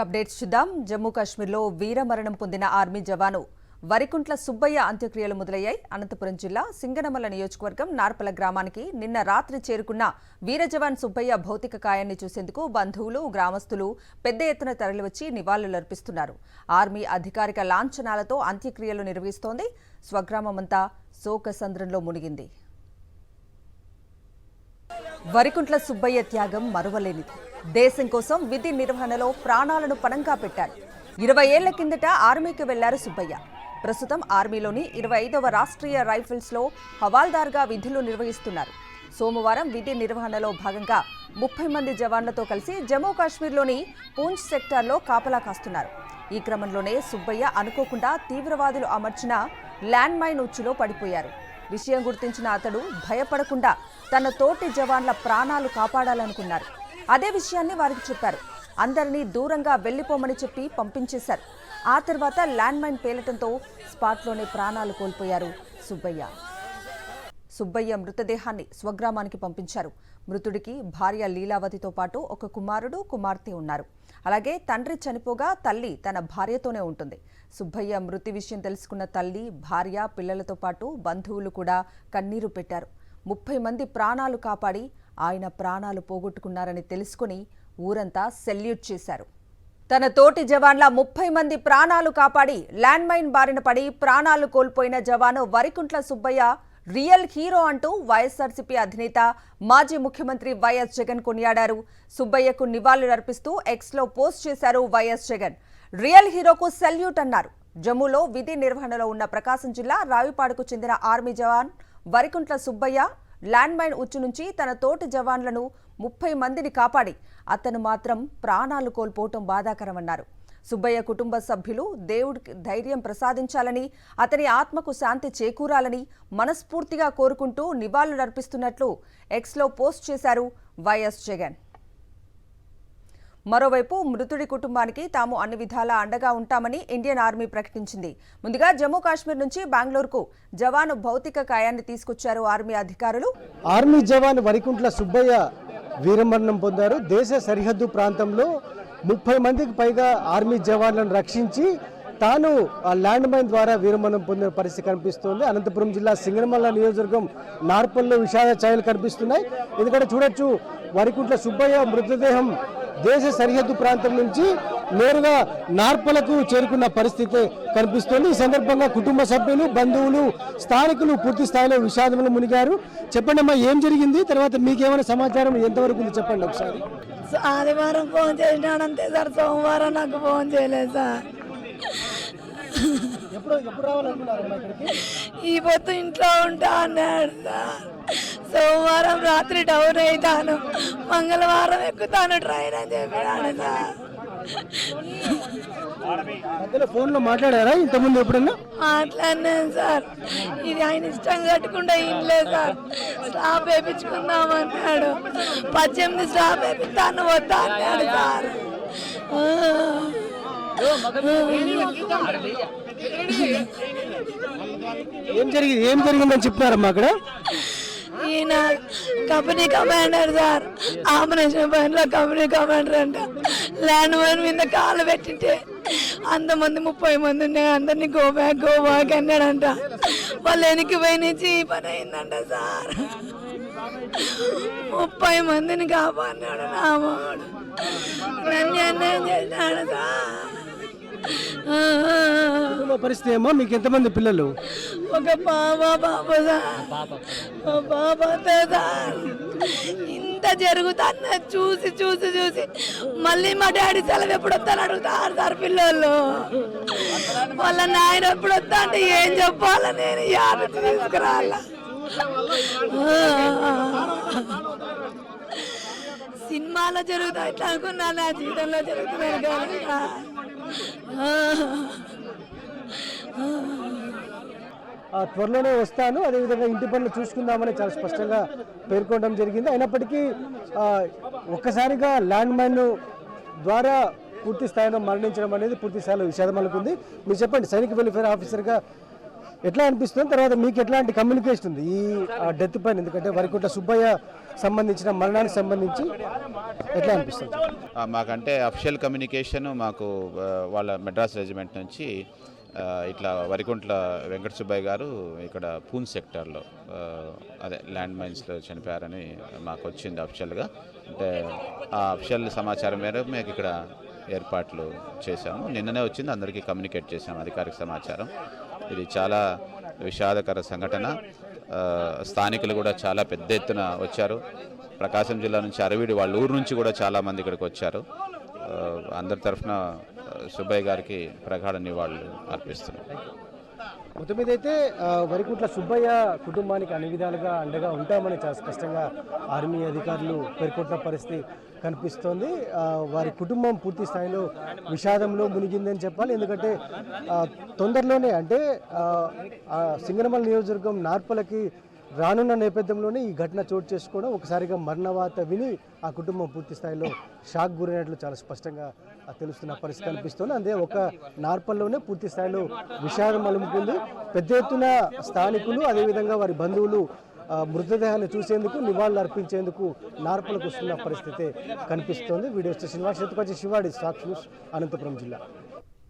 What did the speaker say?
Updates చూద్దాం. జమ్మూ కాశ్మీర్లో వీరమరణం పొందిన ఆర్మీ జవాను వరికుంట్ల సుబ్బయ్య అంత్యక్రియలు మొదలయ్యాయి. అనంతపురం జిల్లా సింగనమల నియోజకవర్గం నార్పల గ్రామానికి నిన్న రాత్రి చేరుకున్న వీర జవాన్ సుబ్బయ్య భౌతిక కాయాన్ని చూసేందుకు బంధువులు, గ్రామస్తులు పెద్ద ఎత్తున తరలివచ్చి నివాళులర్పిస్తున్నారు. ఆర్మీ అధికారిక లాంఛనాలతో అంత్యక్రియలు నిర్వహిస్తోంది. స్వగ్రామమంతా శోకసంద్రంలో మునిగింది. వరికుంట్ల సుబ్బయ్య త్యాగం మరువలేనిది. దేశం కోసం విధి నిర్వహణలో ప్రాణాలను పణంగా పెట్టారు. 20 ఏళ్ల కిందట ఆర్మీకి వెళ్లారు సుబ్బయ్య. ప్రస్తుతం ఆర్మీలోని 25వ రాష్ట్రీయ రైఫిల్స్లో హవాల్దార్గా విధులు నిర్వహిస్తున్నారు. సోమవారం విధి నిర్వహణలో భాగంగా 30 మంది జవాన్లతో కలిసి జమ్మూ కాశ్మీర్లోని పూంచ్ సెక్టార్లో కాపలా కాస్తున్నారు. ఈ క్రమంలోనే సుబ్బయ్య అనుకోకుండా తీవ్రవాదులు అమర్చిన ల్యాండ్ మైన్ ఉచ్చులో పడిపోయారు. విషయం గుర్తించిన అతడు భయపడకుండా తన తోటి జవాన్ల ప్రాణాలు కాపాడాలనుకున్నారు. అదే విషయాన్ని వారికి చెప్పారు. అందరినీ దూరంగా వెళ్లిపోమని చెప్పి పంపించేశారు. ఆ తర్వాత ల్యాండ్ మైన్ పేలటంతో స్పాట్లోనే ప్రాణాలు కోల్పోయారు సుబ్బయ్య మృతదేహాన్ని స్వగ్రామానికి పంపించారు. మృతుడికి భార్య లీలావతితో పాటు ఒక కుమారుడు, కుమార్తె ఉన్నారు. అలాగే తండ్రి చనిపోగా తల్లి తన భార్యతోనే ఉంటుంది. సుబ్బయ్య మృతి విషయం తెలుసుకున్న తల్లి, భార్య, పిల్లలతో పాటు బంధువులు కూడా కన్నీరు పెట్టారు. 30 మంది ప్రాణాలు కాపాడి ఆయన ప్రాణాలు పోగొట్టుకున్నారని తెలుసుకుని ఊరంతా సెల్యూట్ చేశారు. తన తోటి జవాన్ల 30 మంది ప్రాణాలు కాపాడి ల్యాండ్ మైన్ బారిన పడి ప్రాణాలు కోల్పోయిన జవాను వరికుంట్ల సుబ్బయ్య రియల్ హీరో అంటూ వైఎస్ఆర్సీపీ అధినేత, మాజీ ముఖ్యమంత్రి వైఎస్ జగన్ కొనియాడారు. సుబ్బయ్యకు నివాళులర్పిస్తూ ఎక్స్లో పోస్ట్ చేశారు వైఎస్ జగన్. రియల్ హీరోకు సెల్యూట్ అన్నారు. జమ్మూలో విధి నిర్వహణలో ఉన్న ప్రకాశం జిల్లా రావిపాడుకు చెందిన ఆర్మీ జవాన్ వరికుంట్ల సుబ్బయ్య ల్యాండ్ మైన్ ఉచ్చు నుంచి తన తోటి జవాన్లను 30 మందిని కాపాడి అతను మాత్రం ప్రాణాలు కోల్పోవటం బాధాకరమన్నారు. సుబ్బయ్య కుటుంబ సభ్యులు దేవుడికి ధైర్యం ప్రసాదించాలని, అతని ఆత్మకు శాంతి చేకూరాలని మనస్ఫూర్తిగా కోరుకుంటూ నివాళులర్పిస్తున్నట్లు ఎక్స్లో పోస్ట్ చేశారు వైఎస్ జగన్. మరోవైపు మృతుడి కుటుంబానికి తాము అన్ని విధాలా అండగా ఉంటామని ఇండియన్ ఆర్మీ ప్రకటించింది. ముందుగా జమ్మూ కాశ్మీర్ నుంచి బెంగళూరుకు జవాను భౌతిక కాయాన్ని తీసుకొచ్చారు ఆర్మీ అధికారులు. ఆర్మీ జవాన్ వరికుంట్ల సుబ్బయ్య వీరమరణం పొందారు. దేశ సరిహద్దు ప్రాంతంలో 30 మందికి పైగా ఆర్మీ జవాన్లను రక్షించి తాను ఆ ల్యాండ్ మైన్ ద్వారా వీరమరణం పొందిన పరిస్థితి కనిపిస్తోంది. అనంతపురం జిల్లా సింగనమల నియోజకవర్గం నార్పల్లో విషాద ఛాయలు కనిపిస్తున్నాయి. ఎందుకంటే చూడొచ్చు, వరికుంట్ల సుబ్బయ్య మృతదేహం దేశ సరిహద్దు ప్రాంతం నుంచి నేరుగా నార్పలకు చేరుకున్న పరిస్థితి కనిపిస్తోంది. ఈ సందర్భంగా కుటుంబ సభ్యులు, బంధువులు, స్థానికులు పూర్తి స్థాయిలో విషాదంలో మునిగారు. చెప్పండి అమ్మా, ఏం జరిగింది? తర్వాత మీకేమైనా సమాచారం ఎంతవరకు ఉంది చెప్పండి ఒకసారి. ఆదివారం ఫోన్ చేసినాడంతే సార్, సోమవారం నాకు ఫోన్ చేయలేదు సార్. ఈ పొత్తు ఇంట్లో ఉంటా అన్నాడు సార్. సోమవారం రాత్రి డౌన్ అవుతాను, మంగళవారం ఎక్కుతాను ట్రైన్ అని చెప్పాడు సార్. ఫోన్ లో మాట్లాడారా ఇంతకుముందు ఎప్పుడన్నా? మాట్లాడినాను సార్. ఇది ఆయన ఇష్టం కట్టుకుంటే ఇంట్లేదు సార్. స్టాప్ వేయించుకుందాం అన్నాడు. 18 స్టాప్ వేపిస్తాను వద్దా అన్నాడు సార్. ఏం జరిగిందని చెప్తారమ్మా అక్కడ? ఈయన కంపెనీ కమాండర్ సార్, ఆపరేషన్ పనిలో కంపెనీ కమాండర్ అంట. ల్యాండ్ మైన్ మీద కాలు పెట్టింటే అంతమంది 30 మంది ఉన్నాయి, అందరినీ గో బ్యాక్ అన్నాడంట. వాళ్ళు వెనక్కి పోయి నుంచి ఈ పని అయిందంట సార్. 30 మందిని కాపాడినాడు నా వాడు. నన్ను అన్యాయం చేసినాడు సార్. పరిస్థితి ఏమో, మీకు ఎంతమంది పిల్లలు? ఒక బాబా సార్. ఇంత జరుగుతాన్న చూసి చూసి చూసి మళ్ళీ మా డాడీ సెలవు ఎప్పుడు వస్తాను అడుగుతారు సార్ పిల్లలు. వాళ్ళ నాయన ఎప్పుడు వస్తా అంటే ఏం చెప్పాలా, నేను యాభై తీసుకురాలా. సినిమాలో జరుగుతాయి ఇట్లా అనుకున్నా, నా జీవితంలో జరుగుతున్నాయి కదా. త్వరలోనే వస్తాను, అదేవిధంగా ఇంటి పనులు చూసుకుందామని చాలా స్పష్టంగా పేర్కొనడం జరిగింది. అయినప్పటికీ ఒక్కసారిగా ల్యాండ్ మైన్ ద్వారా పూర్తి స్థాయిలో మరణించడం అనేది పూర్తి స్థాయిలో విషాదం అనుకుంది. మీరు చెప్పండి, సైనిక వెల్ఫేర్ ఆఫీసర్గా ఎట్లా అనిపిస్తుంది? తర్వాత మీకు ఎట్లాంటి కమ్యూనికేషన్ ఉంది ఈ డెత్ పైన? ఎందుకంటే వరికుంట్ల సుబ్బయ్య సంబంధించిన మరణానికి సంబంధించి ఎట్లా అనిపిస్తుంది? మాకంటే అఫిషియల్ కమ్యూనికేషన్ మాకు వాళ్ళ మెడ్రాస్ రెజిమెంట్ నుంచి ఇట్లా వరికుంట్ల వెంకట సుబ్బయ్య గారు ఇక్కడ పూన్ సెక్టార్లో అదే ల్యాండ్ మైన్స్లో చనిపోయారని మాకు వచ్చింది అఫిషియల్గా. అంటే ఆ అఫిషియల్ సమాచారం మేరకు మేము ఇక్కడ ఏర్పాట్లు చేశాము. నిన్ననే వచ్చింది, అందరికీ కమ్యూనికేట్ చేశాము అధికారిక సమాచారం. ఇది చాలా విషాదకర సంఘటన. స్థానికులు కూడా చాలా పెద్ద ఎత్తున వచ్చారు. ప్రకాశం జిల్లా నుంచి అరవిడి వాళ్ళ ఊరు నుంచి కూడా చాలామంది ఇక్కడికి వచ్చారు. అందరి తరఫున సుబ్బయ్య గారికి ప్రగాఢ నివాళులు అర్పిస్తున్నాం. మొత్తం మీద అయితే వరికుంట్ల సుబ్బయ్య కుటుంబానికి అన్ని విధాలుగా అండగా ఉంటామని చాలా స్పష్టంగా ఆర్మీ అధికారులు పేర్కొంటున్న పరిస్థితి కనిపిస్తోంది. వారి కుటుంబం పూర్తి స్థాయిలో విషాదంలో మునిగిందని చెప్పాలి. ఎందుకంటే తొందరలోనే అంటే సింగనమల నియోజకవర్గం నార్పలకి రానున్న నేపథ్యంలోనే ఈ ఘటన చోటు చేసుకోవడం, ఒకసారిగా మరణవార్త విని ఆ కుటుంబం పూర్తి స్థాయిలో షాక్ గురైనట్లు చాలా స్పష్టంగా తెలుస్తున్న పరిస్థితి కనిపిస్తుంది. అంతే ఒక నార్పల్లోనే పూర్తి స్థాయిలో విషాదం అలుముకుంది. పెద్ద ఎత్తున స్థానికులు అదేవిధంగా వారి బంధువులు మృతదేహాన్ని చూసేందుకు, నివాళులు అర్పించేందుకు నార్పలకు వస్తున్న పరిస్థితి కనిపిస్తోంది. వీడియో శ్రీనివాస్ శివాడి సాక్షి న్యూస్, అనంతపురం జిల్లా.